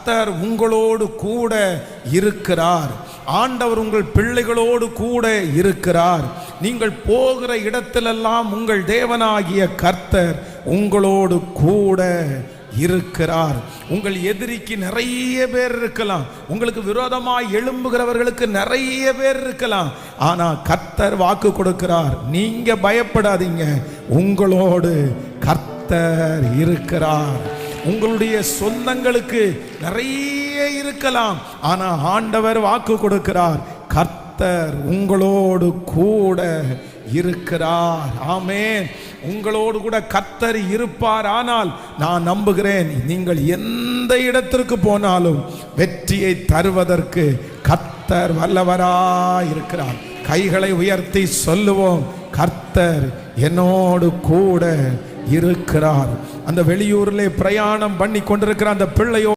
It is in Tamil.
கர்த்தர் உங்களோடு கூட இருக்கிறார். ஆண்டவர் உங்கள் பிள்ளைகளோடு கூட இருக்கிறார். நீங்கள் போகிற இடத்திலெல்லாம் உங்கள் தேவனாகிய கர்த்தர் உங்களோடு கூட இருக்கிறார். உங்கள் எதிரிக்கு நிறைய பேர் இருக்கலாம், உங்களுக்கு விரோதமாய் எழும்புகிறவர்களுக்கு நிறைய பேர் இருக்கலாம். ஆனா கர்த்தர் வாக்கு கொடுக்கிறார், நீங்க பயப்படாதீங்க, உங்களோடு கர்த்தர் இருக்கிறார். உங்களுடைய சொந்தங்களுக்கு நிறைய இருக்கலாம், ஆனா ஆண்டவர் வாக்கு கொடுக்கிறார், கர்த்தர் உங்களோடு கூட இருக்கிறார். ஆமென். உங்களோடு கூட கர்த்தர் இருப்பார். ஆனால் நான் நம்புகிறேன், நீங்கள் எந்த இடத்திற்கு போனாலும் வெற்றியை தருவதற்கு கர்த்தர் வல்லவராய் இருக்கிறார். கைகளை உயர்த்தி சொல்லுவோம், கர்த்தர் என்னோடு கூட இருக்கிறார். அந்த வெளியூரிலே பிரயாணம் பண்ணி கொண்டிருக்கிற அந்த பிள்ளையோ